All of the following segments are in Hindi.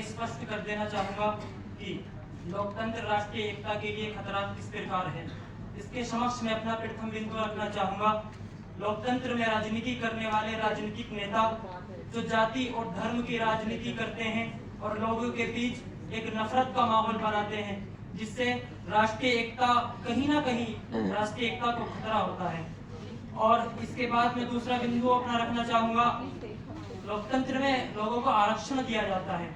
स्पष्ट कर देना चाहूंगा कि लोकतंत्र राष्ट्रीय एकता के लिए खतरा किस प्रकार है। इसके समक्ष मैं अपना प्रथम बिंदु रखना चाहूंगा। लोकतंत्र में राजनीति करने वाले राजनीतिक नेता जो जाति और धर्म की राजनीति करते हैं और लोगों के बीच एक नफरत का माहौल बनाते हैं, जिससे राष्ट्रीय एकता कहीं ना कहीं राष्ट्रीय एकता को खतरा होता है। और इसके बाद मैं दूसरा बिंदु अपना रखना चाहूंगा। लोकतंत्र में लोगों को आरक्षण दिया जाता है।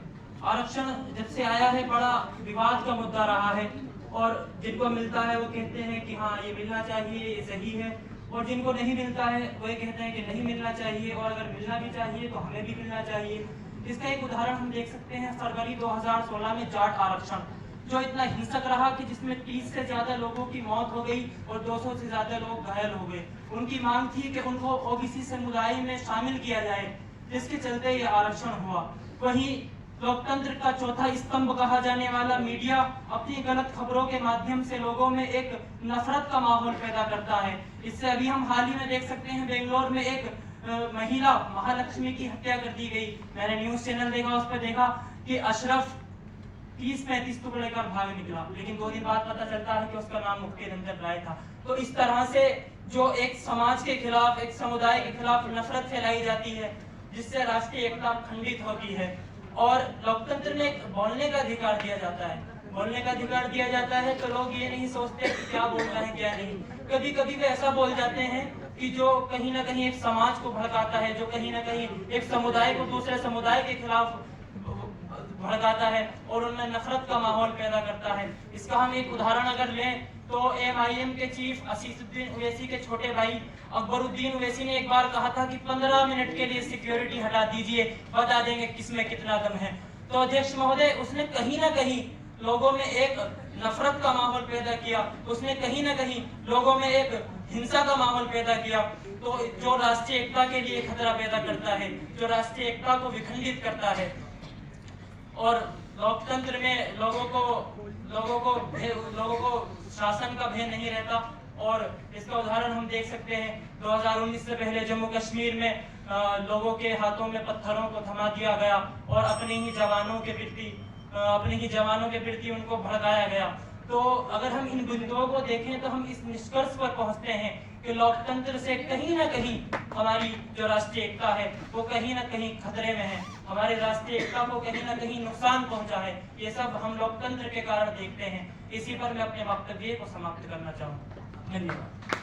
आरक्षण जब से आया है बड़ा विवाद का मुद्दा रहा है, और जिनको मिलता है वो कहते हैं कि हाँ ये मिलना चाहिए, ये सही है, और जिनको नहीं मिलता है वो ये कहते हैं कि नहीं मिलना चाहिए, और अगर मिलना भी चाहिए तो हमें भी मिलना चाहिए। इसका एक उदाहरण हम देख सकते हैं फरवरी 2016 में जाट आरक्षण, जो इतना हिंसक रहा कि जिसमें 30 से ज्यादा लोगों की मौत हो गई और 200 से ज्यादा लोग घायल हो गए। उनकी मांग थी कि उनको ओबीसी समुदाय में शामिल किया जाए, जिसके चलते ये आरक्षण हुआ। वहीं लोकतंत्र का चौथा स्तंभ कहा जाने वाला मीडिया अपनी गलत खबरों के माध्यम से लोगों में एक नफरत का माहौल पैदा करता है। इससे अभी हम हाल ही में देख सकते हैं बेंगलोर में एक महिला महालक्ष्मी की हत्या कर दी गई। मैंने न्यूज चैनल देखा, उस पर देखा कि अशरफ 30-35 टुकड़े कर भाग निकला, लेकिन 2 दिन बाद पता चलता है कि उसका नाम मुफ्ती रंजन राय था। तो इस तरह से जो एक समाज के खिलाफ, एक समुदाय के खिलाफ नफरत फैलाई जाती है, जिससे राष्ट्रीय एकता खंडित होती है। और लोकतंत्र में बोलने का अधिकार दिया जाता है। बोलने का अधिकार दिया जाता है तो लोग ये नहीं सोचते कि क्या बोलना है क्या नहीं। कभी कभी वे ऐसा बोल जाते हैं कि जो कहीं ना कहीं एक समाज को भड़काता है, जो कहीं ना कहीं एक समुदाय को दूसरे समुदाय के खिलाफ भड़काता है और उनमें नफरत का माहौल पैदा करता है। इसका हम एक उदाहरण अगर लें तो MIM के चीफ असीसुद्दीन ओवैसी के छोटे भाई अकबरुद्दीन ओवैसी ने एक बार कहा था कि 15 मिनट के लिए सिक्योरिटी हटा दीजिए, बता देंगे किसमें कितना दम है। तो अध्यक्ष महोदय, उसने कहीं ना कहीं लोगों में एक नफरत का माहौल पैदा किया, उसने कहीं ना कहीं लोगों में एक हिंसा का माहौल पैदा किया, तो जो राष्ट्रीय एकता के लिए खतरा पैदा करता है, जो राष्ट्रीय एकता को विखंडित करता है। और लोकतंत्र में लोगों को शासन का भय नहीं रहता। और इसका उदाहरण हम देख सकते हैं 2019 से पहले जम्मू कश्मीर में लोगों के हाथों में पत्थरों को थमा दिया गया और अपने ही जवानों के प्रति उनको भड़काया गया। तो अगर हम इन बिंदुओं को देखें तो हम इस निष्कर्ष पर पहुंचते हैं कि लोकतंत्र से कहीं ना कहीं हमारी जो राष्ट्रीय एकता है वो कहीं ना कहीं खतरे में है, हमारी राष्ट्रीय एकता को कहीं ना कहीं नुकसान पहुंचा है। ये सब हम लोकतंत्र के कारण देखते हैं। इसी पर मैं अपने वक्तव्य को समाप्त करना चाहूँगा। धन्यवाद।